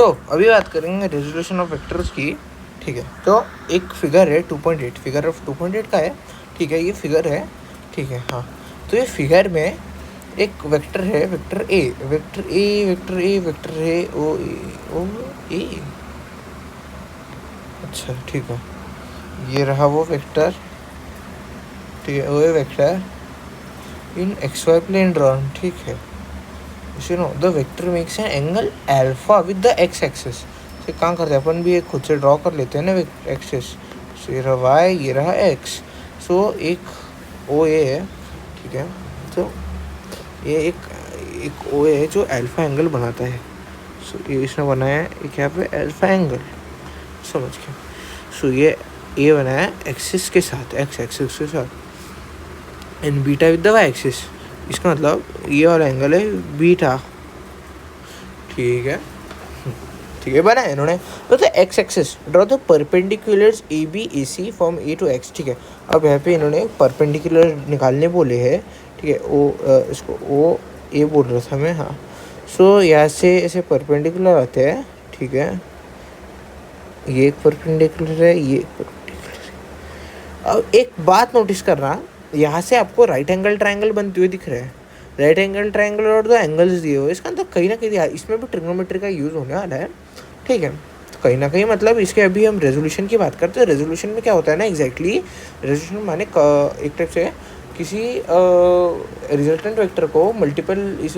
अभी बात करेंगे रेजोल्यूशन ऑफ वेक्टर्स की। ठीक है, तो एक फिगर है 2.8, फिगर ऑफ 2.8 का है। ठीक है, ये फिगर है। ठीक है, हाँ। तो ये फिगर में एक वेक्टर है, vector A, vector A, vector A, vector है ओ ए। अच्छा, ठीक है, ये रहा वो वेक्टर। ठीक है, वो वेक्टर इन एक्स वाई प्लेन ड्रॉन। ठीक है, you know the vector makes an angle alpha with the x axis. से कहाँ करते हैं अपन भी, एक खुद से ड्रॉ कर लेते हैं ना एक्सिस। सो ये रहा वाई, ये रहा एक्स। सो एक ओ ए है। ठीक है, तो ये एक ओ ए है जो अल्फा एंगल बनाता है। सो ये इसने बनाया है एक यहाँ पे अल्फा एंगल, समझ के। सो ये ए बनाया है एक्सिस के साथ, एक्स एक्सिस के साथ, and beta with the Y axis. इसका मतलब ये वाला एंगल है बीटा। ठीक है, ठीक है, बना है इन्होंने। तो X axis draw the perpendiculars A B A C from A to X. ठीक है, अब यहाँ पे इन्होंने परपेंडिकुलर निकालने बोले हैं। ठीक है, इसको ओ ए बोल रहा था मैं, हाँ। सो यहाँ से ऐसे परपेंडिकुलर आते हैं। ठीक है, ये एक परपेंडिकुलर है, ये एक परपेंडिकुलर है। अब एक बात नोटिस करना, यहाँ से आपको राइट एंगल ट्रायंगल बनते हुए दिख रहे हैं। राइट एंगल ट्रायंगल और दो एंगल्स दिए हुए, इसका अंदर कहीं ना कहीं इसमें भी ट्रिग्नोमेट्री का यूज़ होने वाला है। ठीक है, तो कहीं ना कहीं मतलब इसके अभी हम रेजोल्यूशन की बात करते हैं। रेजोल्यूशन में क्या होता है ना, एग्जैक्टली रेजोल्यूशन माने एक टाइप से किसी रिजल्टेंट वेक्टर को मल्टीपल इस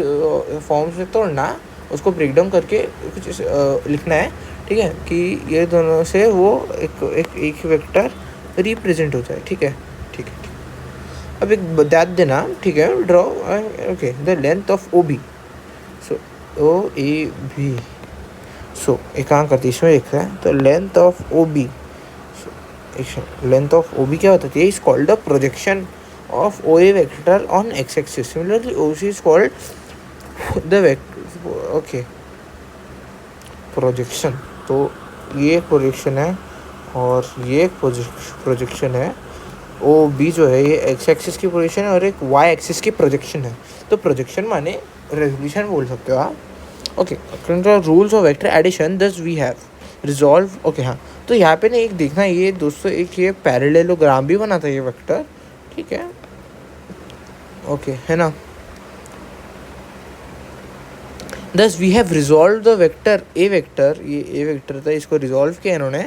फॉर्म से तोड़ना, उसको ब्रेक डाउन करके कुछ लिखना है। ठीक है, कि ये दोनों से वो एक वेक्टर रिप्रेजेंट होता है। ठीक है, ठीक है, अब एक बता देना। ठीक है, draw okay the length of O B. So O A B. So एक काम करते इसमें लिखा है, तो length of O B, length of O B क्या होता है, is called the projection of O A vector on X axis. Similarly O C is called the vector, okay, projection. तो ये प्रोजेक्शन है और ये प्रोजेक्शन है। ओ बी जो है ये एक्स एक्सिस की प्रोजेक्शन है और एक वाई एक्सिस की प्रोजेक्शन है। तो प्रोजेक्शन माने रेजोल्यूशन बोल सकते हो आप। Okay, rules of vector addition thus we have resolve. Okay, हाँ, तो यहाँ पे ना एक देखना, ये दोस्तों एक ये पैरेललोग्राम भी बना था ये वेक्टर। ठीक है, ओके, है ना। Thus we have resolve the vector A vector, ये ए वेक्टर था, इसको रिजॉल्व किया इन्होंने।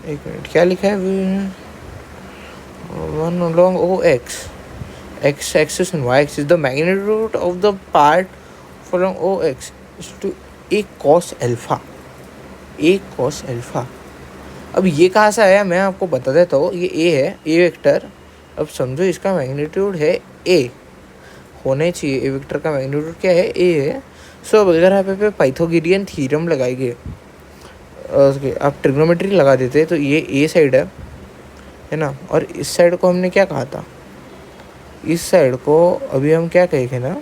एक मिनट, क्या लिखा है, one along O X, X axis and Y axis, the magnitude of the part along O X is to A cos alpha, A cos alpha. अब ये कहाँ से आया मैं आपको बता देता हूँ। ये ए है, ए वेक्टर। अब समझो इसका मैग्नीट्यूड है ए, होने चाहिए ए वेक्टर का मैग्नीट्यूड क्या है, ए है। सो अब अगर आप पे पाइथागोरियन थ्योरम लगाएंगे, आप ट्रिग्नोमेट्री लगा देते, तो ये ए साइड है ना, और इस साइड को हमने क्या कहा था, इस साइड को अभी हम क्या कहेंगे ना,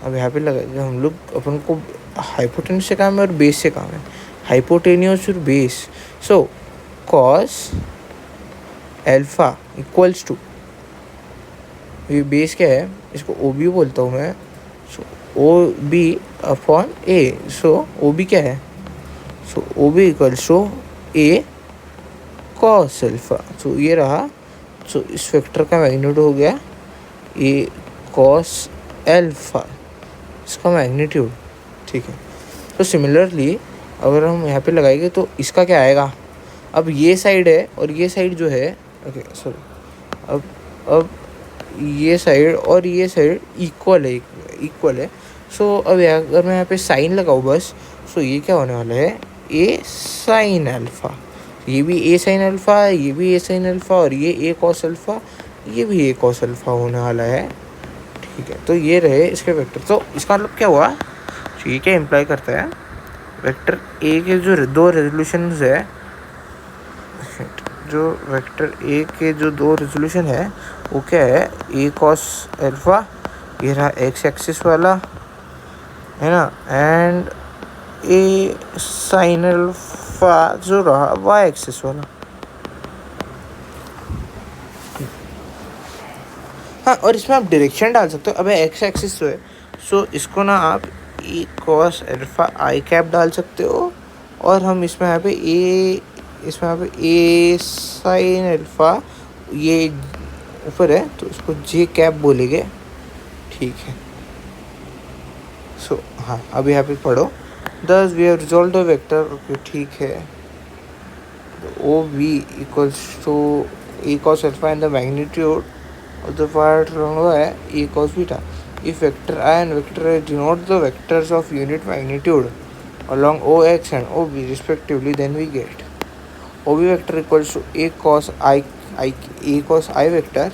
अब यहाँ पे लगाएंगे हम लोग, अपन को हाइपोटेन्यूस से काम है और बेस से काम है, हाइपोटेन्यूस और base. So cos alpha equals to, ये बेस क्या है, इसको ओ बी बोलता हूँ मैं। So O B upon A. So O B क्या है, so O B equals to A cos alpha. So ये रहा, सो इस वेक्टर का मैग्नीट्यूड हो गया ए कॉस एल्फा, इसका मैग्नीट्यूड। ठीक है, तो सिमिलरली अगर हम यहाँ पे लगाएंगे तो इसका क्या आएगा, अब ये साइड है और ये साइड जो है, ओके सॉरी, अब ये साइड और ये साइड इक्वल है। सो अब अगर मैं यहाँ पे साइन लगाऊँ बस, सो ये क्या होने वाला है, ए साइन अल्फ़ा, ये भी ए साइन अल्फ़ा, ये भी ए साइन अल्फ़ा, और ये ए कॉस अल्फ़ा, ये भी ए कॉस अल्फ़ा होने वाला है। ठीक है, तो ये रहे इसके वेक्टर। तो इसका मतलब क्या हुआ, तो ये क्या इम्प्लाई करता है, वेक्टर ए के जो दो रेजोल्यूशंस है, जो वेक्टर ए के जो दो रेजोल्यूशन है वो क्या है, ए कॉस एल्फा, ये रहा एक्स एक्सिस वाला, है ना, एंड ए साइन अल्फा जो रहा वाई एक्सिस वाला। हाँ, और इसमें आप डायरेक्शन डाल सकते हो। अब एक्स एक्सिस जो है सो इसको ना आप ए कॉस अल्फा आई कैप डाल सकते हो, और हम इसमें यहाँ पे ए साइन अल्फा ये ऊपर है तो इसको जे कैप बोलेंगे, ठीक है। सो हाँ, अब यहाँ पे पढ़ो, thus we have resolve the vector, okay ठीक है। O V equals to A cos alpha and the magnitude of the part है A cos beta. If vector I and vector I denote the vectors of unit magnitude along OX and OB respectively, then we get OB vector equals to A cos I vector।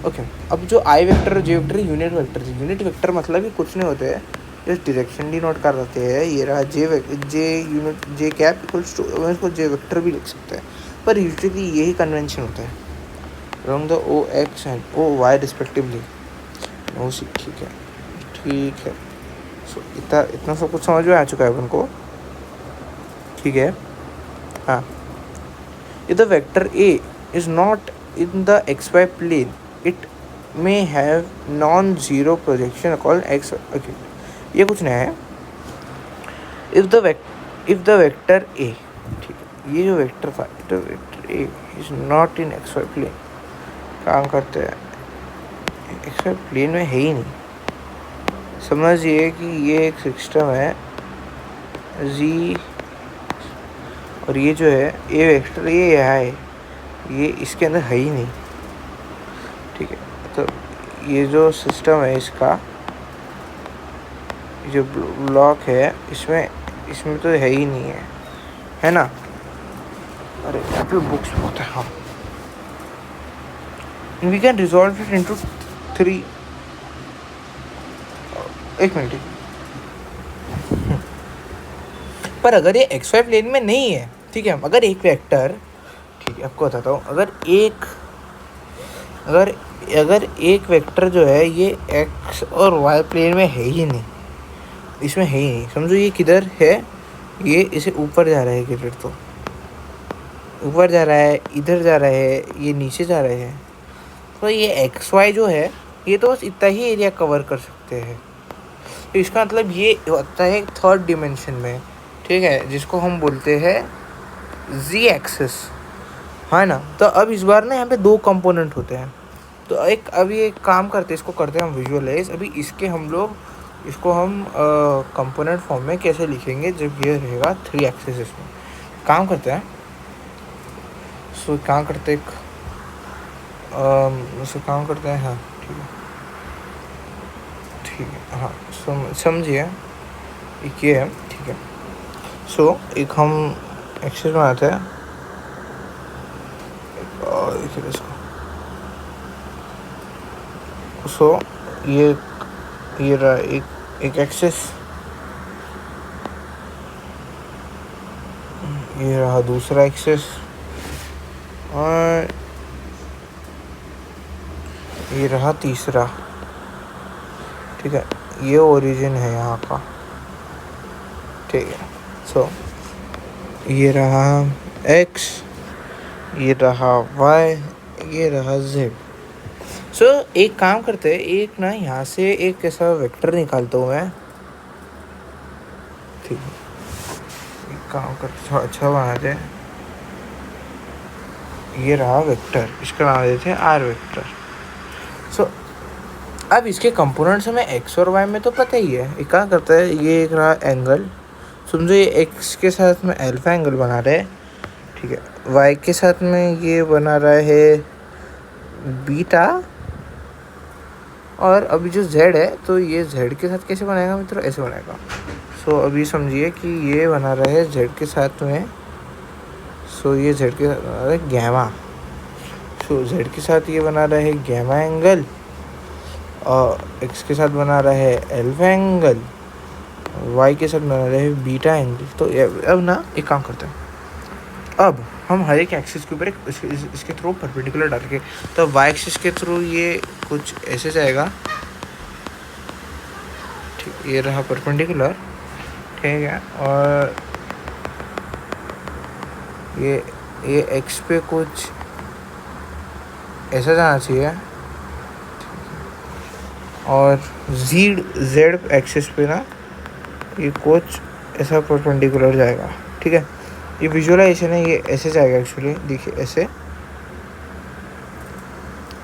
Okay, अब जो I vector और J vector unit vector है। Unit vector मतलब ही कुछ नहीं होते हैं, just direction denote कर देते हैं। ये रहा J कैप इक्वल्स टू, इसको J वेक्टर भी लिख सकते हैं, पर यूजुअली यही कन्वेंशन होता है, along the OX and OY respectively। ओ सी, ठीक है ठीक है। सो इतना सब कुछ समझ में आ चुका है अपन को, ठीक है। हाँ, if the vector A is not in the X Y plane, it may have non zero projection called X. Okay, ये कुछ नया है। इफ द वेक्टर ए, ठीक है, ये जो वेक्टर था, the vector A is not in X Y plane, काम करते हैं, एक्स वाई प्लेन में है ही नहीं। समझिए कि ये एक सिस्टम है जी, और ये जो है ए वेक्टर, ये यहाँ है, ये इसके अंदर है ही नहीं, ठीक है। तो ये जो सिस्टम है इसका, जो ब्लॉक है, इसमें तो है ही नहीं है ना। अरे यहाँ पे बुक्स बहुत है। हाँ, we can resolve it into 3। एक मिनट, पर अगर ये एक्स वाई प्लेन में नहीं है, ठीक है, अगर एक वेक्टर, ठीक है, आपको बताता हूँ, अगर एक वेक्टर जो है ये एक्स और वाई प्लेन में है ही नहीं, इसमें है ही नहीं, समझो ये किधर है, ये इसे ऊपर जा रहा है, किधर तो ऊपर जा रहा है, इधर जा रहा है, ये नीचे जा रहे हैं, तो ये एक्स वाई जो है ये तो बस इतना ही एरिया कवर कर सकते हैं। तो इसका मतलब ये होता है थर्ड डिमेंशन में, ठीक है, जिसको हम बोलते हैं जी एक्सिस, है ना। तो अब इस बार ना यहाँ पे 2 कंपोनेंट होते हैं, तो अभी एक काम करते हैं, इसको करते हैं हम विजुअलाइज। अभी इसको हम कंपोनेंट फॉर्म में कैसे लिखेंगे जब ये रहेगा 3 एक्सिस। इसमें काम करते हैं, काम करते हैं, हाँ ठीक है, हाँ समझिए, एक ये है, ठीक है। एक हम एक्सेस बनाते हैं, इसको ये रहा एक एक्सेस, ये रहा दूसरा एक्सेस, और ये रहा तीसरा, ठीक है। ये ओरिजिन है यहाँ का, ठीक है। ये रहा x, ये रहा y, ये रहा z। एक काम करते हैं, एक ना यहाँ से एक ऐसा वेक्टर निकालता हूँ मैं, ठीक है। एक काम करते, थोड़ा अच्छा बनाते हैं, ये रहा वेक्टर, इसका नाम देते हैं r वेक्टर। अब इसके कंपोनेंट्स हमें x और y में तो पता ही है। एक क्या करता है, ये एक रहा एंगल, समझो ये x के साथ में अल्फा एंगल बना रहा है, ठीक है, y के साथ में ये बना रहा है बीटा, और अभी जो z है तो ये z के साथ कैसे बनाएगा मित्रों, ऐसे बनाएगा। अभी समझिए कि ये बना रहा है z के साथ में, ये z के साथ बना रहा है गैमा, z के साथ ये बना रहा है गैमा एंगल, और x के साथ बना रहा है अल्फा एंगल, y के साथ बना रहा है बीटा एंगल। तो अब ना एक काम करते हैं, अब हम हर एक एक्सिस के ऊपर इसके थ्रू परपेंडिकुलर डाल के, तो y एक्सिस के थ्रू ये कुछ ऐसे जाएगा, ठीक, ये रहा परपेंडिकुलर, ठीक है, और ये x पे कुछ ऐसा जाना चाहिए, और जेड एक्सिस पे ना ये कुछ ऐसा परपेंडिकुलर जाएगा, ठीक है। ये विजुअलाइजेशन है, ये ऐसे जाएगा एक्चुअली, देखिए ऐसे।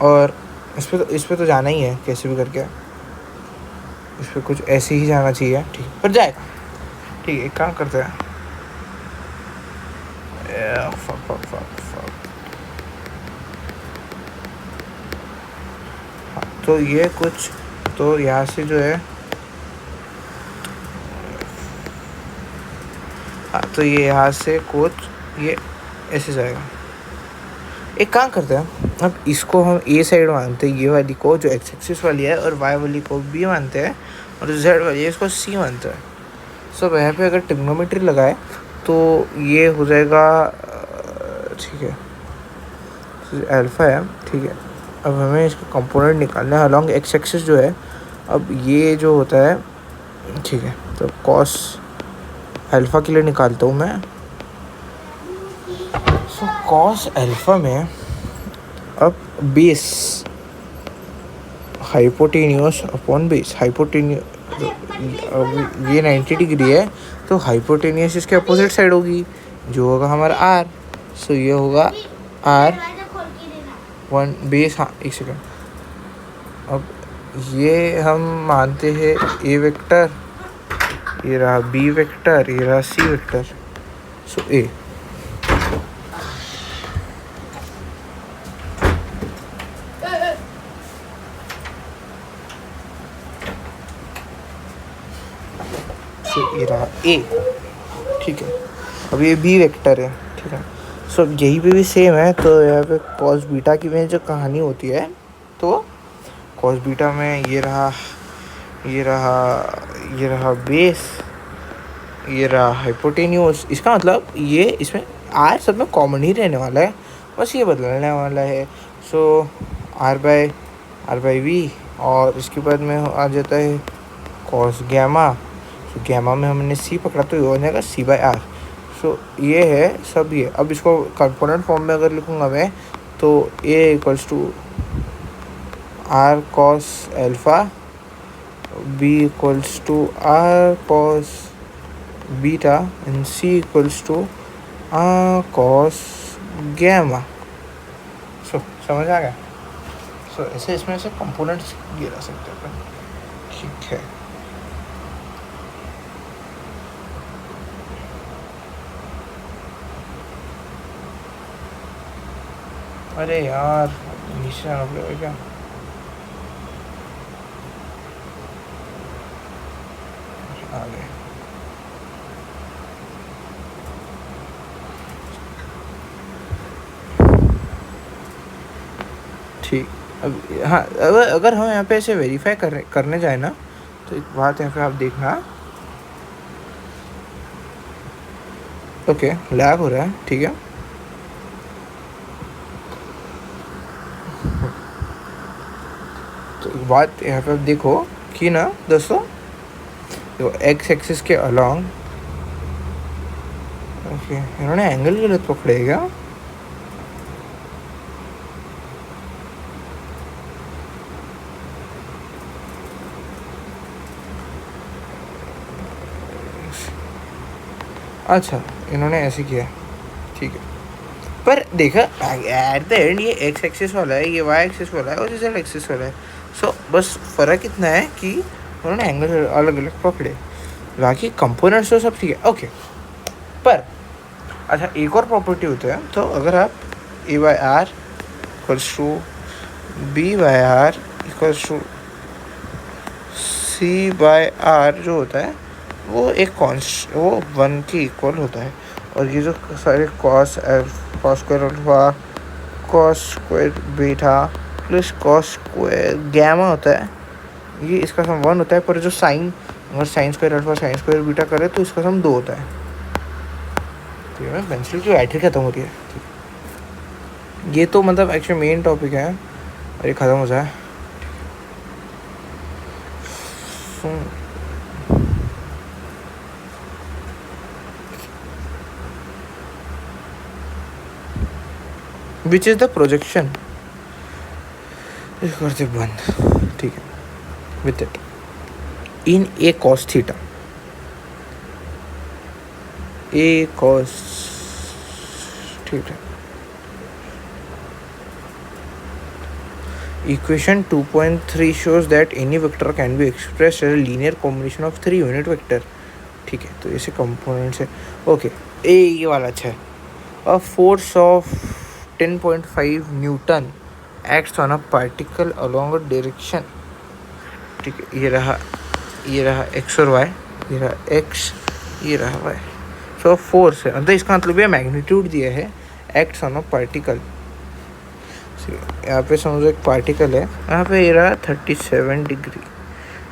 और इस पे तो जाना ही है कैसे भी करके, इस पर कुछ ऐसे ही जाना चाहिए, ठीक है, पर जाएगा। ठीक है, एक काम करते हैं। हाँ, तो ये कुछ, तो यहाँ से जो है, हाँ तो ये यहाँ से कुछ ये ऐसे जाएगा। एक काम करते हैं, अब इसको हम ए साइड मानते हैं, ये वाली को जो एक्स एक्सिस वाली है, और वाई वाली को बी मानते हैं, और जो जेड वाली है इसको सी मानते हैं। सब यहाँ पे अगर ट्रिग्नोमेट्री लगाए तो ये हो जाएगा, ठीक है, अल्फा है, ठीक है। अब हमें इसका कंपोनेंट निकालना है अलॉन्ग एक्स एक्सिस जो है। अब ये जो होता है, ठीक है, तो कॉस अल्फ़ा के लिए निकालता हूँ मैं। सो कॉस अल्फ़ा में अब base hypotenuse upon base, hypotenuse ये 90 डिग्री है, तो हाइपोटेन्यूस इसके अपोजिट साइड होगी, जो होगा हमारा आर। सो ये होगा आर 1 बेस। हाँ एक सेकेंड, अब ये हम मानते हैं ए वेक्टर, ये रहा बी वेक्टर, ये रहा सी वेक्टर। सो ए, सो ये रहा ए, ठीक है। अब ये बी वेक्टर है, ठीक है। सो यही पे भी सेम है, तो यहाँ पे कॉस बीटा की में जो कहानी होती है, तो कॉस बीटा में ये रहा, ये रहा, ये रहा बेस, ये रहा हाइपोटेन्यूस। इसका मतलब ये इसमें आर सब में कॉमन ही रहने वाला है, बस ये बदलने वाला है। सो आर बाई वी, और इसके बाद में आ जाता है कॉस गैमा। सो गैमा में हमने सी पकड़ा, तो ये हो जाएगा सी बाई आर। सो ये है सब ये। अब इसको कंपोनेंट फॉर्म में अगर लिखूँगा मैं, तो A equals to R cos alpha, B equals to R cos beta, and C equals to R cos gamma. So समझ आ गया। सो ऐसे इसमें से कंपोनेंट्स गिरा सकते हैं, ठीक है। अरे यार नीचे आना पड़ेगा क्या? आ गए। ठीक। अब हाँ, अगर हम यहाँ पे ऐसे वेरीफाई करने जाए ना, तो एक बात यहाँ पे आप देखना, ओके लैग हो रहा है, ठीक है। तो एक बात यहाँ पे आप देखो कि ना दोस्तों, तो एक्स एक्सिस के अलॉन्ग, ओके इन्होंने एंगल गलत पकड़ेगा। अच्छा इन्होंने ऐसे किया, ठीक है। पर देखा एट द एंड ये एक्स एक्सिस वाला है, ये वाई एक्सिस वाला है, और ये जेड एक्सिस वाला है। सो बस फ़र्क इतना है कि उन्होंने एंगल अलग अलग पकड़े, बाकी कंपोनेंट्स तो सब ठीक है, ओके। पर अच्छा एक और प्रॉपर्टी होता है, तो अगर आप A by R equals to B by R equals to C by R जो होता है, वो एक वो 1 के इक्वल होता है। और ये जो सारे cos square alpha, cos square beta plus cos square gamma होता है, ये इसका सम 1 होता है। पर जो साइन, अगर sine square alpha sine square beta करे तो इसका सम 2 होता है। तो ये पेंसिल की बैटरी ख़त्म होती है, ये तो मतलब एक्चुअली मेन टॉपिक है, और ये ख़त्म हो जाए। विच इज़ द प्रोजेक्शन, करते बंद, ठीक है। with it in a cos theta. A cos theta. Equation 2.3 shows that any vector can be expressed as a linear combination of 3 unit vector. ठीक है, तो ऐसे कंपोनेंट्स है. ओके, ये वाला अच्छा है. A force of 10.5 Newton acts on a particle along a direction. ठीक है, ये रहा x और y, ये रहा x, ये रहा y. सो फोर्स है, मतलब इसका मतलब ये मैग्नीट्यूड दिया है, एक्ट्स ऑन अ पार्टिकल. यहाँ पे समझो एक पार्टिकल है, यहाँ पे ये रहा 37 डिग्री,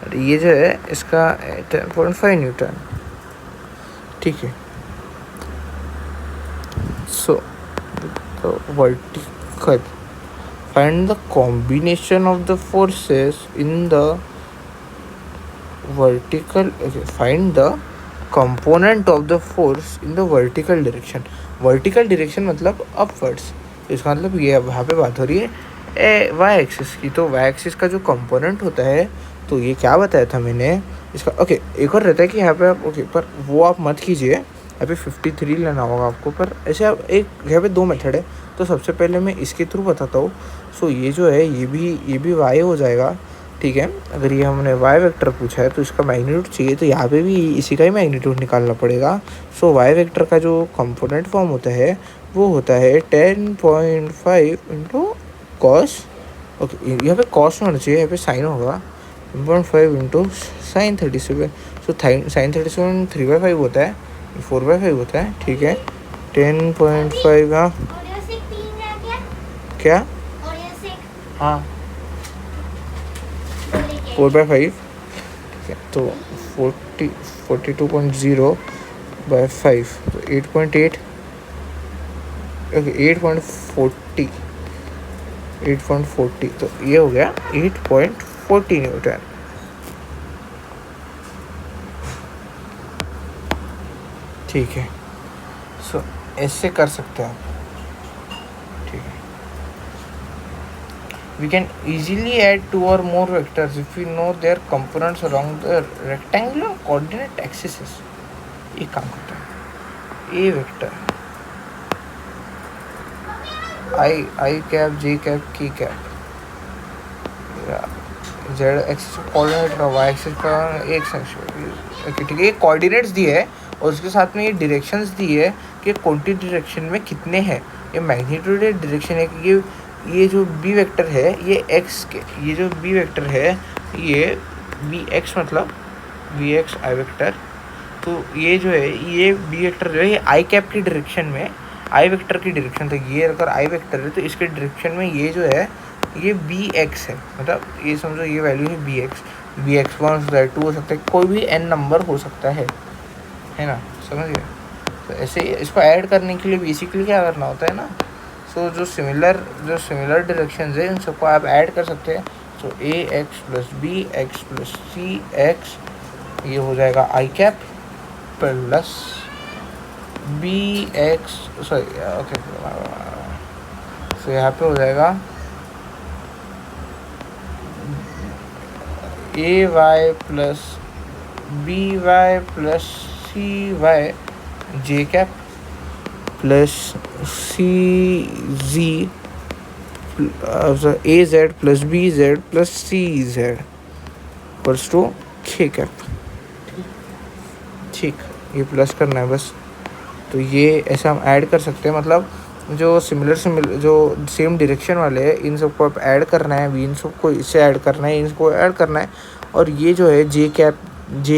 और ये जो है इसका 10.5 न्यूटन. ठीक है. So the vertical, find the combination of the forces in the vertical. Find the component of the force in the vertical direction. Vertical direction मतलब अपवर्ड्स. इसका मतलब ये यहाँ पे बात हो रही है वाई एक्सिस की. तो वाई एक्सिस का जो कंपोनेंट होता है, तो ये क्या बताया था मैंने इसका. ओके, एक और रहता है कि यहाँ पे आप ओके, पर वो आप मत कीजिए. यहाँ पे 53 लेना होगा आपको. पर ऐसे आप एक यहाँ पे 2 मेथड है, तो सबसे पहले मैं इसके थ्रू बताता हूँ. सो ये जो है ये भी वाई हो जाएगा. ठीक है, अगर ये हमने वाई वेक्टर पूछा है तो इसका मैग्नीट्यूड चाहिए, तो यहाँ पे भी इसी का ही मैग्नीट्यूड निकालना पड़ेगा. सो वाई वेक्टर का जो कंपोनेंट फॉर्म होता है वो होता है 10.5 इंटू कॉस. ओके, यहाँ पे कॉस होना चाहिए, यहाँ पे साइन होगा. 10.5 इंटू साइन 37. सो साइन 37 3/5 होता है, 4/5 होता है. ठीक है, 10.5. हाँ क्या, हाँ 4/5. ठीक है, तो 42.0/5, तो 8.8. ओके, 8.40, तो ये हो गया 8.40 न्यूटन. ठीक है. सो ऐसे कर सकते हैं आप. ठीक है. We can easily add 2 or more vectors if we know their components along the rectangular coordinate axes. एक काम करते हैं, A vector I cap, J cap, K cap, Z axis coordinate का, Y एक्सिस का एक सेक्शन. ओके, ठीक है. ये कोऑर्डिनेट्स दिए है और उसके साथ में ये डायरेक्शंस दी है कि कौन सी डायरेक्शन में कितने हैं. ये मैग्नीट्यूड डायरेक्शन है कि ये जो बी वेक्टर है ये एक्स के, ये जो बी वेक्टर है ये बी एक्स, मतलब बी एक्स आई वेक्टर. तो ये जो है ये बी वेक्टर जो है ये आई कैप की डायरेक्शन में, आई वेक्टर की डायरेक्शन. तो ये अगर आई वेक्टर है तो इसके डायरेक्शन में ये जो है ये बी एक्स है. मतलब ये समझो ये वैल्यू है बी एक्स. बी एक्स 1 हो सकता है, 2 हो सकता है, कोई भी n नंबर हो सकता है ना. समझ गए. तो ऐसे इसको ऐड करने के लिए बेसिकली क्या करना होता है ना, सो जो सिमिलर डायरेक्शंस है इन सबको आप ऐड कर सकते हैं. So a x plus b x plus c x, ये हो जाएगा i cap plus b x, sorry okay. So यहाँ पे हो जाएगा a y plus b y plus c y j cap plus c जी a z plus b z plus c z equals to k cap. ठीक, ये plus करना है बस. तो ये ऐसा हम ऐड कर सकते हैं. मतलब जो सिमिलर जो सेम डायरेक्शन वाले हैं इन सबको आप ऐड करना है, इन सबको इससे ऐड करना है, इनको ऐड करना है. और ये जो है जे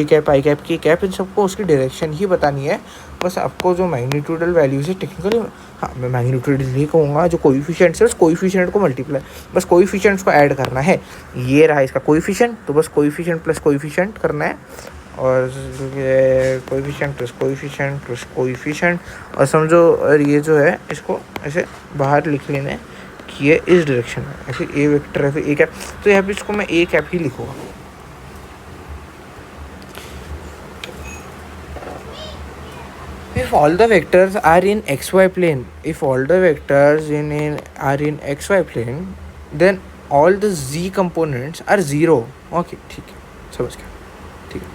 कैप आई कैप के कैप, इन सबको उसकी डायरेक्शन ही बतानी है. बस आपको जो मैग्नीट्यूडल वैल्यूज है टेक्निकली, हाँ मैं मैग्नीट्यूड नहीं कहूँगा, जो कोएफिशिएंट्स है उस कोएफिशिएंट को मल्टीप्लाई, बस कोएफिशिएंट्स को ऐड करना है. ये रहा इसका कोएफिशिएंट, तो बस कोएफिशिएंट प्लस कोएफिशिएंट करना है. और coefficient plus coefficient plus coefficient, और समझो और ये जो है इसको ऐसे बाहर लिख लेना है कि ये इस डायरेक्शन में है. फिर ए वेक्टर है, फिर ए कैप, तो यहाँ पे इसको मैं ए कैप ही लिखूँगा. If all the vectors are in xy plane, are in xy plane, then all the z components are 0. Okay ठीक है, समझ गया, ठीक है।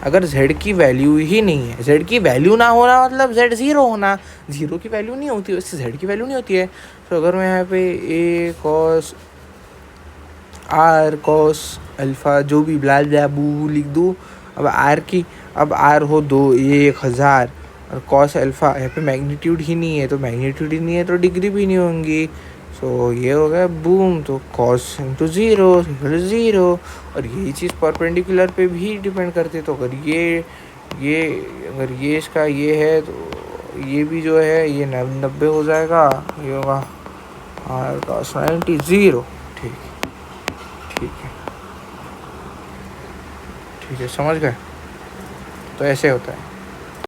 अगर z की वैल्यू ही नहीं है, z की वैल्यू ना होना मतलब z ज़ीरो होना, ज़ीरो की वैल्यू नहीं होती, वैसे z की वैल्यू नहीं होती है। तो अगर मैं यहाँ पे a cos r cos alpha जो भी ब्ला ब्ला बू लिख दूँ, अब r हो 2 a 1000 और cos अल्फ़ा यहाँ पे मैग्नीट्यूड ही नहीं है, तो मैग्नीट्यूड ही नहीं है तो डिग्री भी नहीं होंगी। सो ये हो गया बूम, तो cos इंटू ज़ीरो ज़ीरो। और यही चीज़ परपेंडिकुलर पे भी डिपेंड करती है। तो अगर ये इसका ये है तो ये भी जो है ये 90 हो जाएगा, ये होगा r cos 90 ज़ीरो। ठीक ठीक है ठीक है, समझ गए। तो ऐसे होता है।